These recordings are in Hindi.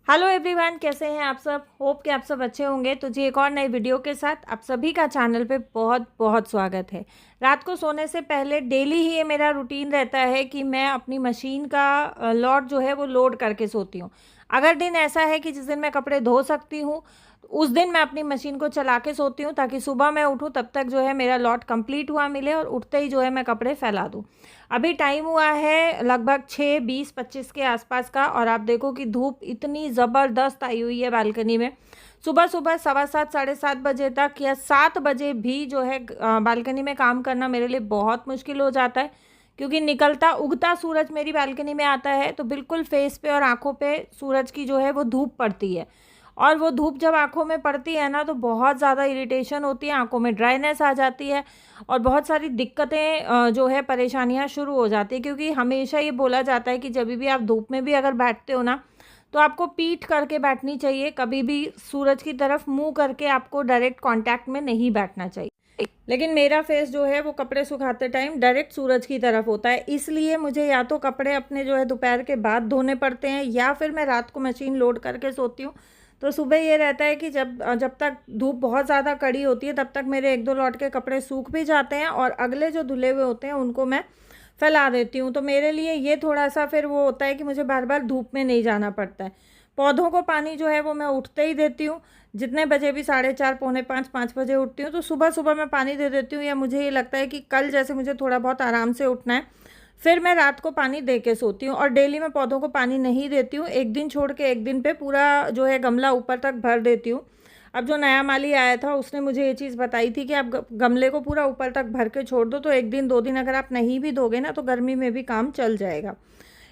हेलो एवरीवन, कैसे हैं आप सब। होप कि आप सब अच्छे होंगे। तो जी एक और नई वीडियो के साथ आप सभी का चैनल पे बहुत बहुत स्वागत है। रात को सोने से पहले डेली ही ये मेरा रूटीन रहता है कि मैं अपनी मशीन का लॉट जो है वो लोड करके सोती हूँ। अगर दिन ऐसा है कि जिस दिन मैं कपड़े धो सकती हूँ उस दिन मैं अपनी मशीन को चला के सोती हूँ, ताकि सुबह मैं उठूँ तब तक जो है मेरा लॉट कंप्लीट हुआ मिले और उठते ही जो है मैं कपड़े फैला दूँ। अभी टाइम हुआ है लगभग 6:20-25 के आसपास का, और आप देखो कि धूप इतनी ज़बरदस्त आई हुई है बालकनी में। सुबह सुबह 7:15 7:30 बजे तक या 7 बजे भी जो है बालकनी में काम करना मेरे लिए बहुत मुश्किल हो जाता है, क्योंकि निकलता उगता सूरज मेरी बालकनी में आता है तो बिल्कुल फेस पे और आँखों पे सूरज की जो है वो धूप पड़ती है। और वो धूप जब आँखों में पड़ती है ना तो बहुत ज़्यादा इरिटेशन होती है, आँखों में ड्राइनेस आ जाती है और बहुत सारी दिक्कतें जो है परेशानियाँ शुरू हो जाती है। क्योंकि हमेशा ये बोला जाता है कि जब भी आप धूप में भी अगर बैठते हो ना तो आपको पीठ करके बैठनी चाहिए, कभी भी सूरज की तरफ मुंह करके आपको डायरेक्ट कांटेक्ट में नहीं बैठना चाहिए। लेकिन मेरा फेस जो है वो कपड़े सुखाते टाइम डायरेक्ट सूरज की तरफ होता है, इसलिए मुझे या तो कपड़े अपने जो है दोपहर के बाद धोने पड़ते हैं या फिर मैं रात को मशीन लोड करके सोती हूँ। तो सुबह ये रहता है कि जब जब तक धूप बहुत ज़्यादा कड़ी होती है तब तक मेरे 1-2 लॉट के कपड़े सूख भी जाते हैं और अगले जो धुले हुए होते हैं उनको मैं फैला देती हूँ। तो मेरे लिए ये थोड़ा-सा फिर वो होता है कि मुझे बार-बार धूप में नहीं जाना पड़ता है। पौधों को पानी जो है वो मैं उठते ही देती हूँ, जितने बजे भी 4:30 पौने 5 बजे उठती हूँ तो सुबह-सुबह मैं पानी दे देती हूँ, या मुझे ये लगता है कि कल जैसे मुझे थोड़ा बहुत आराम से उठना है, फिर मैं रात को पानी दे के सोती हूँ। और डेली मैं पौधों को पानी नहीं देती हूँ, एक दिन छोड़ के एक दिन पे पूरा जो है गमला ऊपर तक भर देती हूँ। अब जो नया माली आया था उसने मुझे ये चीज़ बताई थी कि आप गमले को पूरा ऊपर तक भर के छोड़ दो, तो 1 दिन 2 दिन अगर आप नहीं भी धोगे ना तो गर्मी में भी काम चल जाएगा।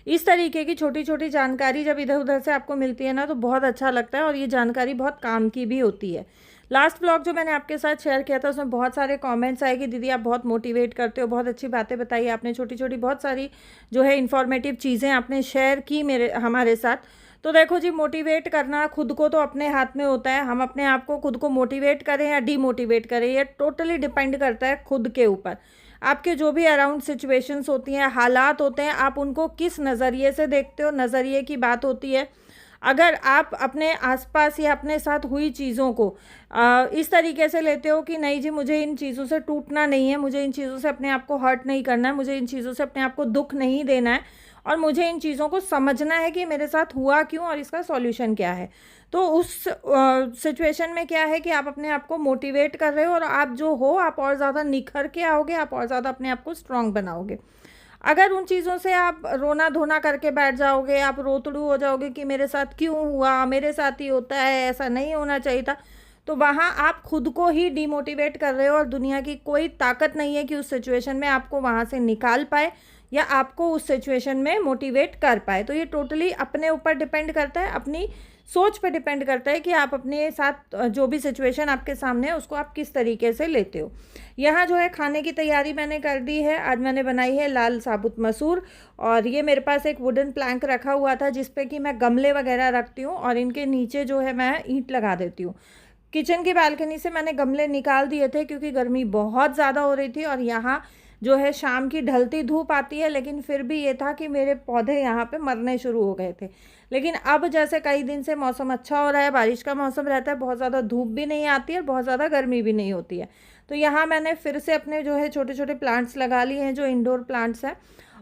इस तरीके की छोटी-छोटी जानकारी जब इधर-उधर से आपको मिलती है ना तो बहुत अच्छा लगता है, और ये जानकारी बहुत काम की भी होती है। लास्ट व्लॉग जो मैंने आपके साथ शेयर किया था उसमें बहुत सारे कमेंट्स आए कि दीदी आप बहुत मोटिवेट करते हो, बहुत अच्छी बातें बताई आपने, छोटी-छोटी बहुत सारी जो है इन्फॉर्मेटिव चीज़ें आपने शेयर की हमारे साथ। तो देखो जी, मोटिवेट करना खुद को तो अपने हाथ में होता है। हम अपने आप को खुद को मोटिवेट करें या डीमोटिवेट करें, ये टोटली डिपेंड करता है खुद के ऊपर। आपके जो भी अराउंड सिचुएशंस होती हैं, हालात होते हैं, आप उनको किस नज़रिए से देखते हो, नज़रिए की बात होती है। अगर आप अपने आसपास या अपने साथ हुई चीज़ों को इस तरीके से लेते हो कि नहीं जी मुझे इन चीज़ों से टूटना नहीं है, मुझे इन चीज़ों से अपने आप को हर्ट नहीं करना है, मुझे इन चीज़ों से अपने आप को दुख नहीं देना है, और मुझे इन चीज़ों को समझना है कि मेरे साथ हुआ क्यों और इसका सॉल्यूशन क्या है। तो उस सिचुएशन में क्या है कि आप अपने आप को मोटिवेट कर रहे हो, और आप जो हो आप और ज़्यादा निखर के आओगे, आप और ज़्यादा अपने आप को स्ट्रॉन्ग बनाओगे। अगर उन चीज़ों से आप रोना-धोना करके बैठ जाओगे, आप रोतड़ू हो जाओगे कि मेरे साथ क्यों हुआ, मेरे साथ ही होता है, ऐसा नहीं होना चाहिए था, तो वहाँ आप खुद को ही डिमोटिवेट कर रहे हो, और दुनिया की कोई ताकत नहीं है कि उस सिचुएशन में आपको वहाँ से निकाल पाए या आपको उस सिचुएशन में मोटिवेट कर पाए। तो ये टोटली अपने ऊपर डिपेंड करता है, अपनी सोच पे डिपेंड करता है कि आप अपने साथ जो भी सिचुएशन आपके सामने है उसको आप किस तरीके से लेते हो। यहाँ जो है खाने की तैयारी मैंने कर दी है। आज मैंने बनाई है लाल साबुत मसूर, और ये मेरे पास एक वुडन प्लैंक रखा हुआ था जिस पे कि मैं गमले वगैरह रखती हूँ, और इनके नीचे जो है मैं ईंट लगा देती हूँ। किचन की बालकनी से मैंने गमले निकाल दिए थे क्योंकि गर्मी बहुत ज़्यादा हो रही थी, और यहाँ जो है शाम की ढलती धूप आती है, लेकिन फिर भी ये था कि मेरे पौधे यहाँ पे मरने शुरू हो गए थे। लेकिन अब जैसे कई दिन से मौसम अच्छा हो रहा है, बारिश का मौसम रहता है, बहुत ज़्यादा धूप भी नहीं आती है और बहुत ज़्यादा गर्मी भी नहीं होती है, तो यहाँ मैंने फिर से अपने जो है छोटे-छोटे प्लांट्स लगा लिए हैं जो इंडोर प्लांट्स हैं।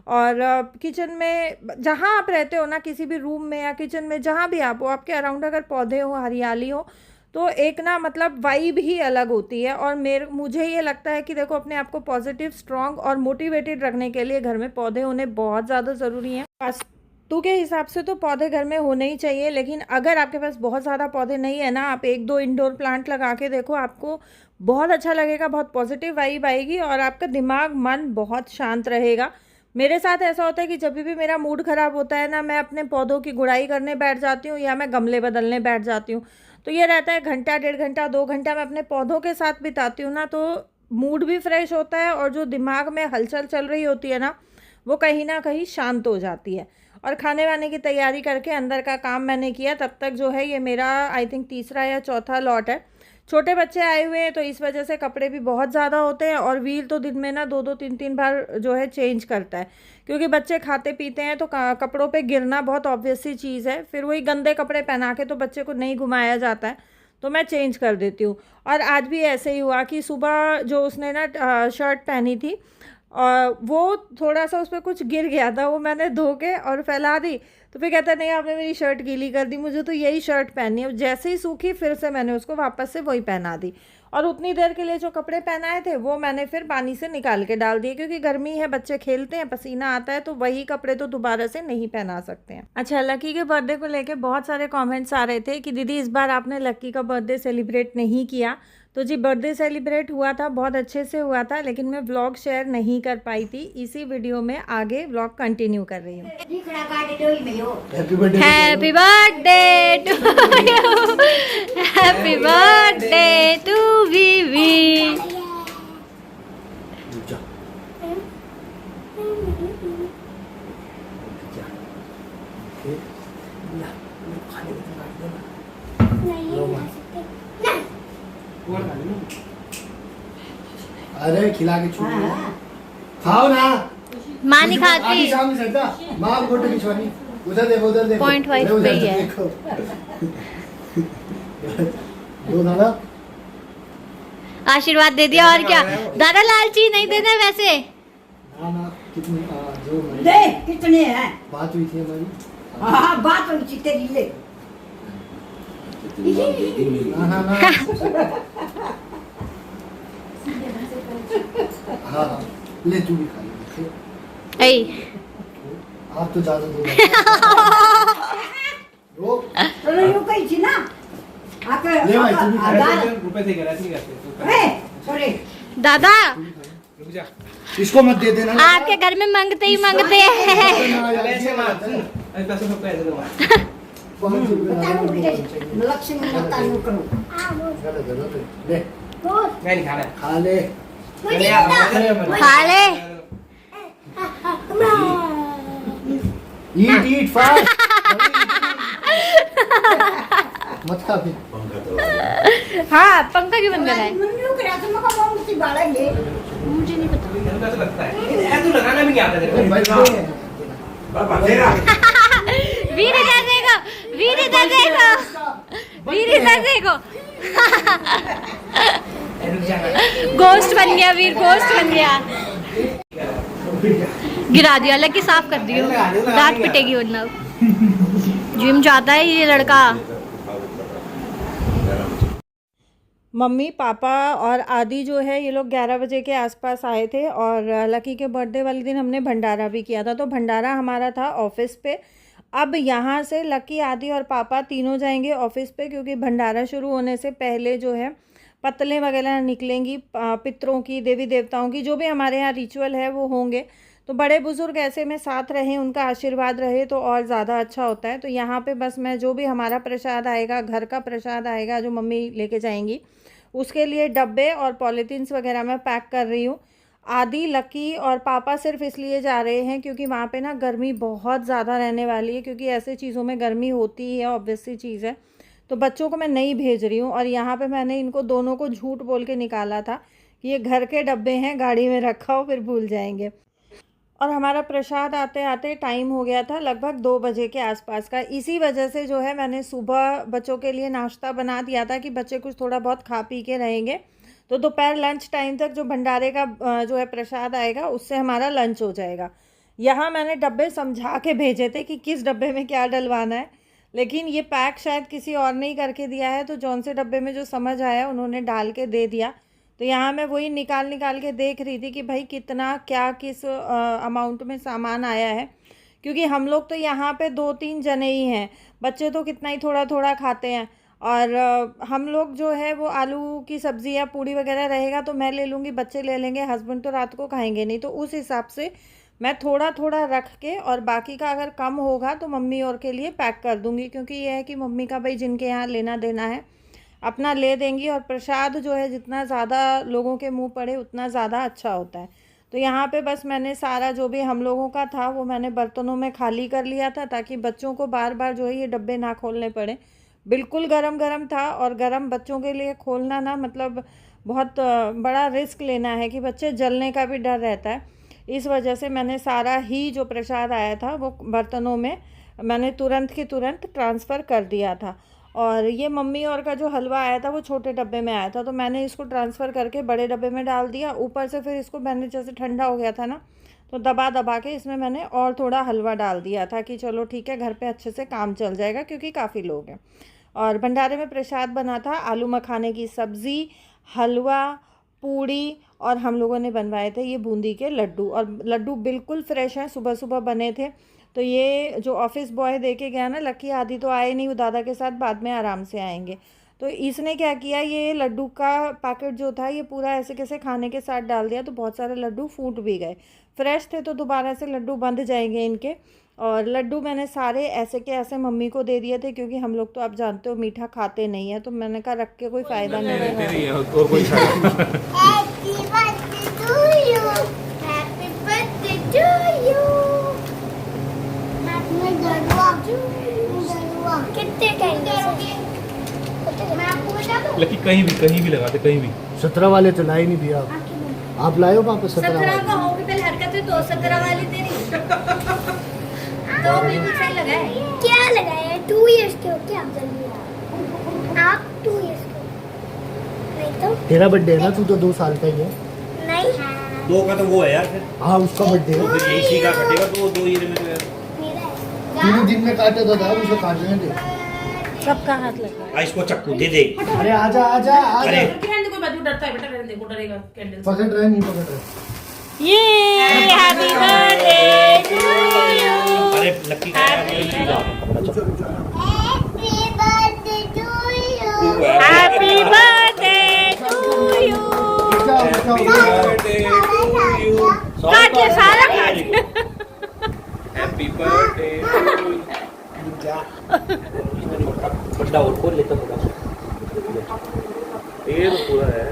और किचन में जहाँ आप रहते हो ना, किसी भी रूम में या किचन में जहाँ भी आप हो, आपके अराउंड अगर पौधे हो, हरियाली हो, तो एक ना मतलब वाइब ही अलग होती है। और मुझे ये लगता है कि देखो अपने आप को पॉजिटिव, स्ट्रॉन्ग और मोटिवेटेड रखने के लिए घर में पौधे होने बहुत ज़्यादा ज़रूरी हैं। वास्तु के हिसाब से तो पौधे घर में होने ही चाहिए, लेकिन अगर आपके पास बहुत ज़्यादा पौधे नहीं है ना, आप 1-2 इंडोर प्लांट लगा के देखो, आपको बहुत अच्छा लगेगा, बहुत पॉजिटिव वाइब आएगी और आपका दिमाग, मन बहुत शांत रहेगा। मेरे साथ ऐसा होता है कि जब भी मेरा मूड ख़राब होता है ना, मैं अपने पौधों की गुड़ाई करने बैठ जाती हूँ या मैं गमले बदलने बैठ जाती हूँ। तो ये रहता है घंटा, 1.5 घंटा, 2 घंटा मैं अपने पौधों के साथ बिताती हूँ ना, तो मूड भी फ्रेश होता है, और जो दिमाग में हलचल चल रही होती है ना वो कहीं ना कहीं शांत हो जाती है। और खाने वाने की तैयारी करके अंदर का काम मैंने किया, तब तक जो है ये मेरा आई थिंक तीसरा या चौथा लॉट है। छोटे बच्चे आए हुए हैं तो इस वजह से कपड़े भी बहुत ज़्यादा होते हैं, और वीर तो दिन में ना 2-2 3-3 बार जो है चेंज करता है, क्योंकि बच्चे खाते पीते हैं तो कपड़ों पे गिरना बहुत ऑब्वियस सी चीज़ है। फिर वही गंदे कपड़े पहना के तो बच्चे को नहीं घुमाया जाता है, तो मैं चेंज कर देती हूँ। और आज भी ऐसे ही हुआ कि सुबह जो उसने ना शर्ट पहनी थी, और वो थोड़ा-सा उस पे कुछ गिर गया था, वो मैंने धो के और फैला दी, तो फिर कहता है नहीं आपने मेरी शर्ट गीली कर दी, मुझे तो यही शर्ट पहननी है। जैसे ही सूखी फिर से मैंने उसको वापस से वही पहना दी, और उतनी देर के लिए जो कपड़े पहनाए थे वो मैंने फिर पानी से निकाल के डाल दिए, क्योंकि गर्मी है, बच्चे खेलते हैं, पसीना आता है, तो वही कपड़े तो दोबारा से नहीं पहना सकते हैं। अच्छा, लकी के बर्थडे को लेके बहुत सारे कमेंट्स आ रहे थे कि दीदी इस बार आपने लकी का बर्थडे सेलिब्रेट नहीं किया। तो जी बर्थडे सेलिब्रेट हुआ था, बहुत अच्छे से हुआ था, लेकिन मैं व्लॉग शेयर नहीं कर पाई थी। इसी वीडियो में आगे व्लॉग कंटिन्यू कर रही हूँ। Happy birthday to you, happy birthday to बीवी। अरे खिला के छू खाओ ना, माँ नहीं खाती। सामने सकता माँ को फोटो खिंचवानी, उधर देखो उधर देखो, 0.5 पे ही है। दो दादा आशीर्वाद दे दिया और क्या। दादा लालची नहीं देना वैसे। ना ना कितनी जो दे कितने हैं? बात हुई थी हमारी। हाँ बात हुई थी तेरी ले। ना ना ना हाँ हाँ ले तू भी खा ले। ऐ आप तो ज्यादा दो रो चलो यूँ कही थी ना आके ले भाई तू भी खा ले। आधार रुपए से गलत नहीं करते। ए सॉरी दादा रुक जा। इसको मत दे देना। आपके घर में मांगते ही मांगते हैं। ऐसे मार अरे पैसे सबको ऐसे दो। बताओ बेटे लक्ष्मी माता नु करो। ले मैं नहीं खाना। खा ले खा ले। ईट फास्ट मत खा फिर। हाँ पंखा क्यों बंद करा है? मन्नू करा तो मका मोम सी बाड़ा ले। मुझे नहीं पता। मेरे को ऐसा लगता है ऐसा तो लगाना भी नहीं आता तेरे भाई को। वीर इधर देखो, वीर इधर देखो, वीर इधर देखो। रुक जा। गोश्त बन गया वीर, गोश्त बन गया। गिरा दिया, लकी साफ कर दियो, दांत पिटेगी वरना। जिम जाता है ये लड़का। मम्मी पापा और आदि जो है ये लोग 11 बजे के आसपास आए थे, और लकी के बर्थडे वाले दिन हमने भंडारा भी किया था। तो भंडारा हमारा था ऑफिस पे। अब यहाँ से लकी, आदि और पापा तीनों जाएंगे ऑफिस पे, क्योंकि भंडारा शुरू होने से पहले जो है पतलें वगैरह निकलेंगी, पितरों की, देवी देवताओं की, जो भी हमारे यहाँ रिचुअल है वो होंगे। तो बड़े बुज़ुर्ग ऐसे में साथ रहें, उनका आशीर्वाद रहे तो और ज़्यादा अच्छा होता है। तो यहाँ पे बस मैं जो भी हमारा प्रसाद आएगा, घर का प्रसाद आएगा जो मम्मी लेके जाएंगी, उसके लिए डब्बे और पॉलीथीन्स वगैरह मैं पैक कर रही हूँ। आदि, लकी और पापा सिर्फ इसलिए जा रहे हैं क्योंकि वहाँ पे ना गर्मी बहुत ज़्यादा रहने वाली है, क्योंकि ऐसे चीज़ों में गर्मी होती ही है, ऑब्वियस सी चीज़ है। तो बच्चों को मैं नहीं भेज रही हूँ, और यहाँ पे मैंने इनको दोनों को झूठ बोल के निकाला था कि ये घर के डब्बे हैं, गाड़ी में रखा हो, फिर भूल जाएंगे। और हमारा प्रसाद आते आते टाइम हो गया था लगभग 2 बजे के आसपास का। इसी वजह से जो है मैंने सुबह बच्चों के लिए नाश्ता बना दिया था कि बच्चे कुछ थोड़ा बहुत खा पी के रहेंगे, तो दोपहर लंच टाइम तक जो भंडारे का जो है प्रसाद आएगा उससे हमारा लंच हो जाएगा। यहाँ मैंने डब्बे समझा के भेजे थे कि किस डब्बे में क्या डलवाना है, लेकिन ये पैक शायद किसी और ने ही करके दिया है, तो जौन से डब्बे में जो समझ आया उन्होंने डाल के दे दिया। तो यहाँ मैं वही निकाल के देख रही थी कि भाई कितना क्या किस अमाउंट में सामान आया है, क्योंकि हम लोग तो यहाँ पे 2-3 जने ही हैं, बच्चे तो कितना ही थोड़ा थोड़ा खाते हैं। और हम लोग जो है वो आलू की सब्ज़ी या पूड़ी वगैरह रहेगा तो मैं ले लूँगी, बच्चे ले लेंगे, हस्बैंड तो रात को खाएंगे नहीं, तो उस हिसाब से मैं थोड़ा थोड़ा रख के, और बाकी का अगर कम होगा तो मम्मी और के लिए पैक कर दूँगी, क्योंकि ये है कि मम्मी का भाई जिनके यहाँ लेना देना है अपना ले देंगी, और प्रसाद जो है जितना ज़्यादा लोगों के मुंह पड़े उतना ज़्यादा अच्छा होता है। तो यहाँ पे बस मैंने सारा जो भी हम लोगों का था वो मैंने बर्तनों में खाली कर लिया था, ताकि बच्चों को बार बार जो है ये डब्बे ना खोलने पड़े। बिल्कुल गरम गरम था, और गरम बच्चों के लिए खोलना ना मतलब बहुत बड़ा रिस्क लेना है कि बच्चे जलने का भी डर रहता है। इस वजह से मैंने सारा ही जो प्रसाद आया था वो बर्तनों में मैंने तुरंत की तुरंत ट्रांसफ़र कर दिया था। और ये मम्मी और का जो हलवा आया था वो छोटे डब्बे में आया था, तो मैंने इसको ट्रांसफ़र करके बड़े डब्बे में डाल दिया। ऊपर से फिर इसको मैंने जैसे ठंडा हो गया था ना, तो दबा दबा के इसमें मैंने और थोड़ा हलवा डाल दिया था कि चलो ठीक है, घर पे अच्छे से काम चल जाएगा क्योंकि काफ़ी लोग हैं। और भंडारे में प्रसाद बना था आलू मखाने की सब्ज़ी, हलवा, पूड़ी, और हम लोगों ने बनवाए थे ये बूंदी के लड्डू। और लड्डू बिल्कुल फ्रेश हैं, सुबह सुबह बने थे। तो ये जो ऑफिस बॉय दे के गया ना लकी, आदि तो आए नहीं, वो दादा के साथ बाद में आराम से आएंगे। तो इसने क्या किया, ये लड्डू का पैकेट जो था ये पूरा ऐसे कैसे खाने के साथ डाल दिया, तो बहुत सारे लड्डू फूट भी गए। फ्रेश थे तो दोबारा से लड्डू बंध जाएंगे इनके। और लड्डू मैंने सारे ऐसे के ऐसे मम्मी को दे दिए थे क्योंकि हम लोग तो आप जानते हो मीठा खाते नहीं है, तो मैंने कहा रख के कोई फ़ायदा नहीं है। और कोई लकी कहीं भी लगाते, कहीं भी। 17 वाले तो लाए नहीं भैया आप लाए हो वापस 17 वाले? का होगी पहले हरकत है तो 17 वाली तेरी तो बिल्कुल सही लगा है। क्या लगाया 2 इयर्स के हो क्या आप 2 इयर्स के हो? नहीं तो तेरा बर्थडे है ना, तू तो 2 साल का ही है। नहीं 2 का तो वो है यार, फिर हाँ उसका बर्थडे है। फिर इसी का कटेगा तो 2 ईयर में तो यार। मेरा है 3 दिन में काटे तो था, उसे काटने दे। सबका हाथ लगा। इसको चक्कू दे दे। अरे आजा आजा आजा। अरे पकड़ रहे नहीं पकड़ रहे। ये हैप्पी बर्थडे टू यू। अरे लकी का happy birthday to you happy birthday to you. काट ले सारा काट। Happy birthday. बड़ा और खोल लेता बड़ा। ये तो पूरा है।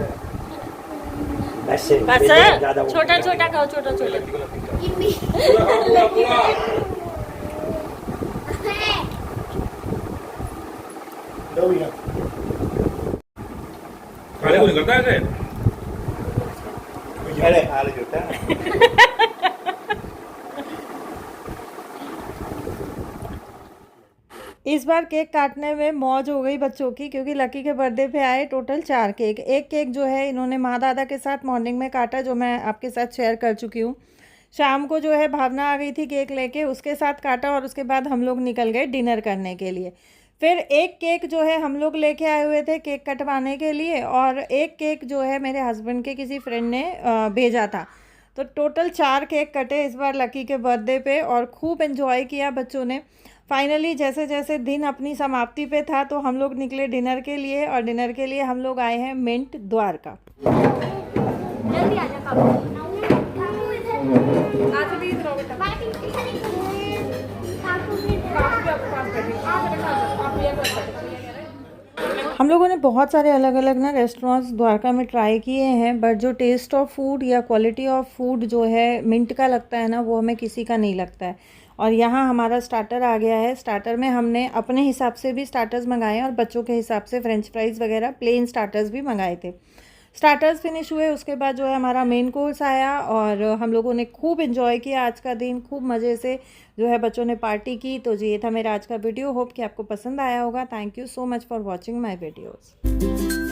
वैसे बस छोटा छोटा खाओ, छोटा छोटा। खाने को नहीं करता है अरे खाने करता है। इस बार केक काटने में मौज हो गई बच्चों की, क्योंकि लकी के बर्थडे पे आए टोटल 4 केक। एक केक जो है इन्होंने माँ दादा के साथ मॉर्निंग में काटा, जो मैं आपके साथ शेयर कर चुकी हूँ। शाम को जो है भावना आ गई थी केक लेके, उसके साथ काटा, और उसके बाद हम लोग निकल गए डिनर करने के लिए। फिर एक केक जो है हम लोग लेके आए हुए थे केक कटवाने के लिए, और एक केक जो है मेरे हस्बैंड के किसी फ्रेंड ने भेजा था। तो टोटल 4 केक कटे इस बार लकी के बर्थडे पे, और खूब एंजॉय किया बच्चों ने। फाइनली जैसे जैसे दिन अपनी समाप्ति पे था तो हम लोग निकले डिनर के लिए, और डिनर के लिए हम लोग आए हैं मिंट द्वारका। जल्दी आ जा काकू। आज भी इधर आओ बेटा। हम लोगों ने बहुत सारे अलग अलग ना रेस्टोरेंट्स द्वारका में ट्राई किए हैं, बट जो टेस्ट ऑफ फूड या क्वालिटी ऑफ फूड जो है मिंट का लगता है ना, वो हमें किसी का नहीं लगता है। और यहाँ हमारा स्टार्टर आ गया है। स्टार्टर में हमने अपने हिसाब से भी स्टार्टर्स मंगाए हैं, और बच्चों के हिसाब से फ्रेंच फ्राइज़ वगैरह प्लेन स्टार्टर्स भी मंगाए थे। स्टार्टर्स फिनिश हुए, उसके बाद जो है हमारा मेन कोर्स आया, और हम लोगों ने खूब एंजॉय किया आज का दिन। खूब मज़े से जो है बच्चों ने पार्टी की। तो ये था मेरा आज का वीडियो। होप कि आपको पसंद आया होगा। Thank you so much for watching my videos.